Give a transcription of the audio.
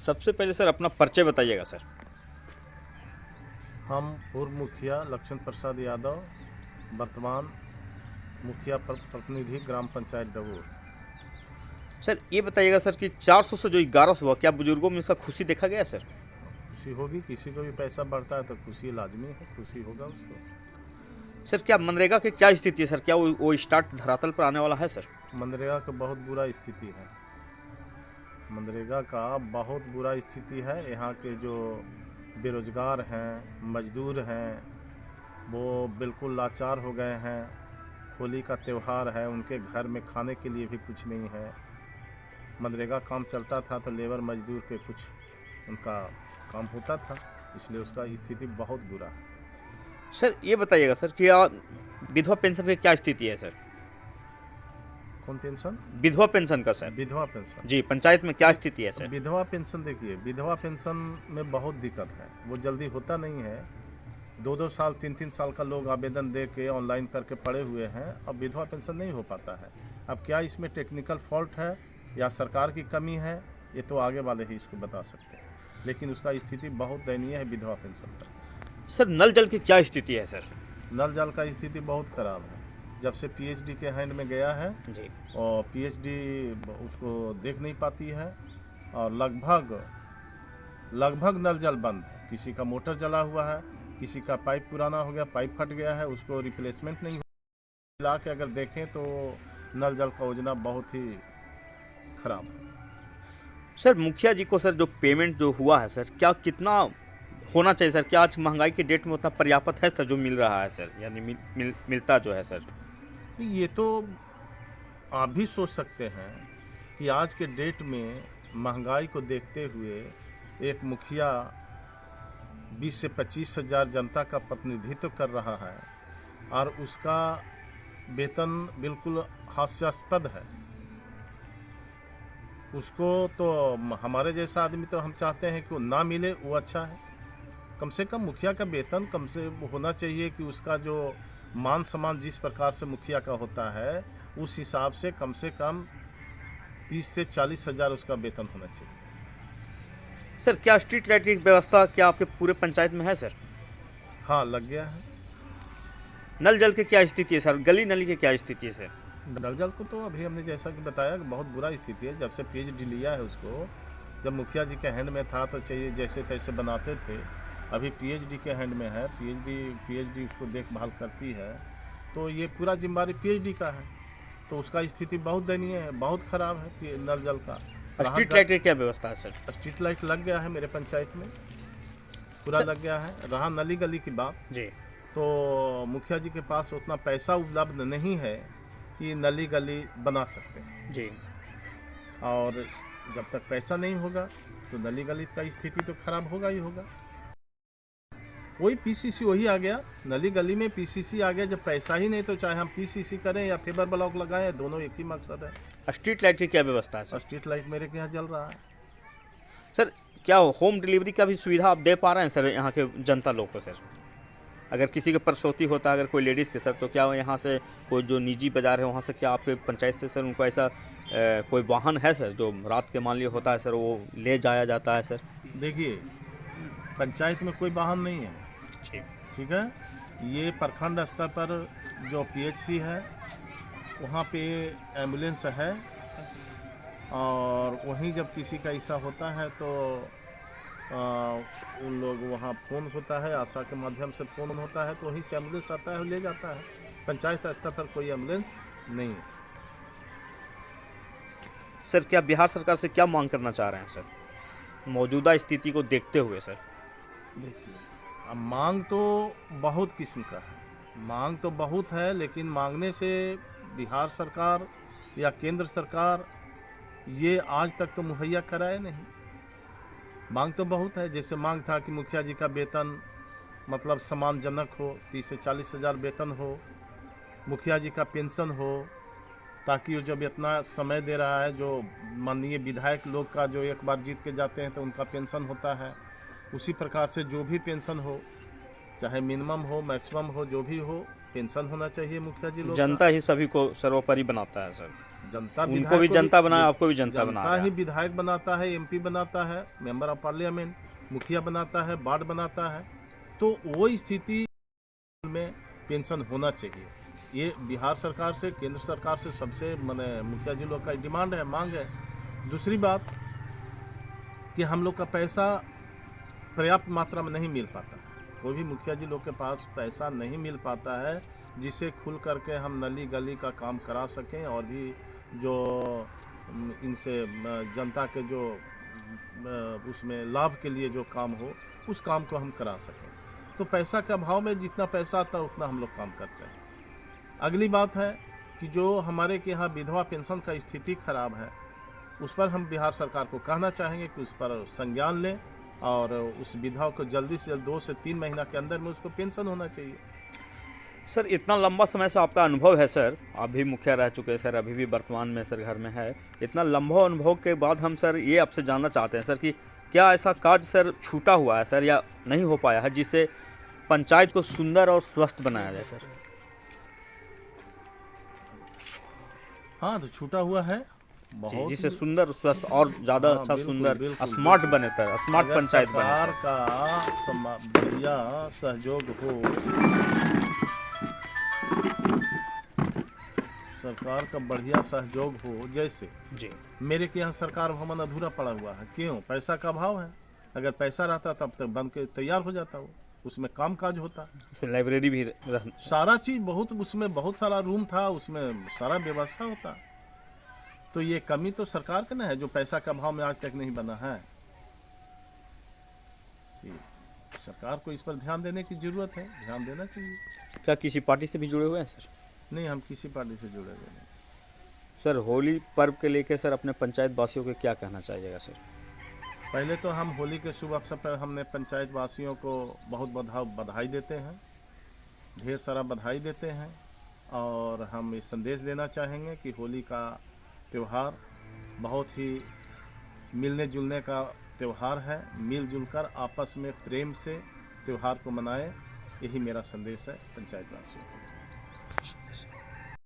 सबसे पहले सर अपना परिचय बताइएगा सर। हम पूर्व मुखिया लक्ष्मण प्रसाद यादव, वर्तमान मुखिया प्रतिनिधि ग्राम पंचायत डबूर। सर ये बताइएगा सर कि 400 से जो 1100 हुआ, क्या बुजुर्गों में इसका खुशी देखा गया सर? खुशी होगी, किसी को भी पैसा बढ़ता है तो खुशी लाजमी है, खुशी होगा उसको। सर क्या मनरेगा की क्या स्थिति है सर? क्या वो स्टार्ट धरातल पर आने वाला है सर? मनरेगा का बहुत बुरा स्थिति है। मनरेगा का बहुत बुरा स्थिति है। यहाँ के जो बेरोजगार हैं, मजदूर हैं, वो बिल्कुल लाचार हो गए हैं। होली का त्यौहार है, उनके घर में खाने के लिए भी कुछ नहीं है। मनरेगा काम चलता था तो लेबर मजदूर के कुछ उनका काम होता था, इसलिए उसका स्थिति बहुत बुरा है। सर ये बताइएगा सर कि विधवा पेंशन की क्या स्थिति है सर? कौन पेंशन? विधवा पेंशन का सर। विधवा पेंशन जी, पंचायत में क्या स्थिति है सर? विधवा पेंशन देखिए, विधवा पेंशन में बहुत दिक्कत है। वो जल्दी होता नहीं है। 2-2 साल 3-3 साल का लोग आवेदन दे के ऑनलाइन करके पड़े हुए हैं। अब विधवा पेंशन नहीं हो पाता है। अब क्या इसमें टेक्निकल फॉल्ट है या सरकार की कमी है, ये तो आगे वाले ही इसको बता सकते हैं, लेकिन उसका स्थिति बहुत दयनीय है विधवा पेंशन का। सर नल जल की क्या स्थिति है सर? नल जल का स्थिति बहुत खराब है। जब से पीएचडी के हैंड में गया है जी, और पीएचडी उसको देख नहीं पाती है और लगभग नल जल बंद है। किसी का मोटर जला हुआ है, किसी का पाइप पुराना हो गया, पाइप फट गया है, उसको रिप्लेसमेंट नहीं मिला के अगर देखें तो नल जल का योजना बहुत ही खराब है। सर मुखिया जी को सर जो पेमेंट जो हुआ है सर, क्या कितना होना चाहिए सर? क्या आज महंगाई की डेट में उतना पर्याप्त है सर जो मिल रहा है सर, यानी मिलता जो है सर? ये तो आप भी सोच सकते हैं कि आज के डेट में महंगाई को देखते हुए एक मुखिया 20 से 25 हजार जनता का प्रतिनिधित्व कर रहा है और उसका वेतन बिल्कुल हास्यास्पद है। उसको तो हमारे जैसा आदमी तो हम चाहते हैं कि वो ना मिले, वो अच्छा है। कम से कम मुखिया का वेतन कम से होना चाहिए कि उसका जो मान सम्मान जिस प्रकार से मुखिया का होता है उस हिसाब से कम 30 से 40 हजार उसका वेतन होना चाहिए। सर क्या स्ट्रीट लाइट की व्यवस्था क्या आपके पूरे पंचायत में है सर? हाँ, लग गया है। नल जल की क्या स्थिति है सर? गली नली की क्या स्थिति है सर? नल जल को तो अभी हमने जैसा कि बताया कि बहुत बुरा स्थिति है। जब से पीएचडी लिया है उसको, जब मुखिया जी के हैंड में था तो चाहिए जैसे तैसे बनाते थे। अभी पीएचडी के हैंड में है, पीएचडी उसको देखभाल करती है, तो ये पूरा जिम्मेदारी पीएचडी का है। तो उसका स्थिति बहुत दयनीय है, बहुत खराब है नल जल का। स्ट्रीट लाइट की क्या व्यवस्था है सर? स्ट्रीट लाइट लग गया है मेरे पंचायत में, पूरा लग गया है। रहा नली गली की बात, जी, तो मुखिया जी के पास उतना पैसा उपलब्ध नहीं है कि नली गली बना सकते हैं। जी। और जब तक पैसा नहीं होगा तो नली गली का स्थिति तो खराब होगा ही होगा। वही पीसीसी वही आ गया, नली गली में पीसीसी आ गया। जब पैसा ही नहीं तो चाहे हम पीसीसी करें या फेबर ब्लॉक लगाएं, दोनों एक ही मकसद है। स्ट्रीट लाइट की क्या व्यवस्था है सर? स्ट्रीट लाइट मेरे के यहाँ जल रहा है। सर क्या होम डिलीवरी का भी सुविधा आप दे पा रहे हैं सर यहाँ के जनता लोग को सर? अगर किसी के प्रसूति होता है, अगर कोई लेडीज़ के सर, तो क्या यहाँ से कोई जो निजी बाजार है वहाँ से क्या आपके पंचायत से सर उनको ऐसा कोई वाहन है सर जो रात के मान लिया होता है सर, वो ले जाया जाता है सर? देखिए, पंचायत में कोई वाहन नहीं है, ठीक है। ये प्रखंड स्तर पर जो पीएचसी है वहाँ पे एम्बुलेंस है, और वहीं जब किसी का ऐसा होता है तो उन लोग वहाँ फ़ोन होता है, आशा के माध्यम से फ़ोन होता है, तो वहीं से एम्बुलेंस आता है, ले जाता है। पंचायत स्तर पर कोई एम्बुलेंस नहीं है। सर क्या बिहार सरकार से क्या मांग करना चाह रहे हैं सर मौजूदा स्थिति को देखते हुए सर? देखिए, अब मांग तो बहुत किस्म का है, मांग तो बहुत है, लेकिन मांगने से बिहार सरकार या केंद्र सरकार ये आज तक तो मुहैया कराए नहीं। मांग तो बहुत है। जैसे मांग था कि मुखिया जी का वेतन मतलब सम्मानजनक हो, 30 से 40 हजार वेतन हो, मुखिया जी का पेंशन हो, ताकि वो जब इतना समय दे रहा है, जो माननीय विधायक लोग का जो एक बार जीत के जाते हैं तो उनका पेंशन होता है, उसी प्रकार से जो भी पेंशन हो, चाहे मिनिमम हो मैक्सिमम हो, जो भी हो, पेंशन होना चाहिए मुखिया जी लोग। जनता ही सभी को सर्वोपरि बनाता है सर। जनता उनको विधायक भी को जनता बनाया, आपको भी जनता बना जनता रहा ही है। विधायक बनाता है, एमपी बनाता है, मेंबर ऑफ पार्लियामेंट, मुखिया बनाता है, वार्ड बनाता है। तो वो स्थिति में पेंशन होना चाहिए। ये बिहार सरकार से, केंद्र सरकार से सबसे माने मुखिया जी लोग का डिमांड है, मांग है। दूसरी बात कि हम लोग का पैसा पर्याप्त मात्रा में नहीं मिल पाता है। कोई भी मुखिया जी लोग के पास पैसा नहीं मिल पाता है जिसे खुल करके हम नली गली का काम करा सकें, और भी जो इनसे जनता के जो उसमें लाभ के लिए जो काम हो, उस काम को हम करा सकें। तो पैसा के अभाव में जितना पैसा आता है उतना हम लोग काम करते हैं। अगली बात है कि जो हमारे के यहाँ विधवा पेंशन का स्थिति खराब है, उस पर हम बिहार सरकार को कहना चाहेंगे कि उस पर संज्ञान लें और उस विधवा को जल्दी से जल्द 2 से 3 महीना के अंदर में उसको पेंशन होना चाहिए। सर इतना लंबा समय से आपका अनुभव है सर, आप भी मुखिया रह चुके हैं सर, अभी भी वर्तमान में सर घर में है। इतना लंबा अनुभव के बाद हम सर ये आपसे जानना चाहते हैं सर कि क्या ऐसा कार्य सर छूटा हुआ है सर या नहीं हो पाया है जिससे पंचायत को सुंदर और स्वस्थ बनाया जाए सर? हाँ, तो छूटा हुआ है जी, बहुत, जिससे सुंदर स्वस्थ और ज़्यादा हाँ, अच्छा बिल्कुल, सुंदर बिल्कुल, स्मार्ट बिल्कुल। बने सर, स्मार्ट अगर पंचायत बने सरकार सर। का बढ़िया सहयोग हो, सरकार का बढ़िया सहयोग हो, जैसे जी मेरे के यहाँ सरकार भवन अधूरा पड़ा हुआ है। क्यों? पैसा का अभाव है। अगर पैसा रहता तब तक बन के तैयार हो जाता, वो उसमें काम काज होता, उसमें लाइब्रेरी भी सारा चीज बहुत, उसमें बहुत सारा रूम था, उसमें सारा व्यवस्था होता। तो ये कमी तो सरकार का ना है जो पैसा का अभाव में आज तक नहीं बना है। कि सरकार को इस पर ध्यान देने की जरूरत है, ध्यान देना चाहिए। क्या किसी पार्टी से भी जुड़े हुए हैं सर? नहीं, हम किसी पार्टी से जुड़े हुए नहीं। सर होली पर्व के लेके सर अपने पंचायत वासियों को क्या कहना चाहिएगा सर? पहले तो हम होली के शुभ अवसर पर हमने पंचायत वासियों को बहुत बधाई देते हैं, ढेर सारा बधाई देते हैं। और हम ये संदेश देना चाहेंगे कि होली का त्यौहार बहुत ही मिलने जुलने का त्यौहार है। मिलजुल कर आपस में प्रेम से त्यौहार को मनाएं, यही मेरा संदेश है पंचायत वासियों को।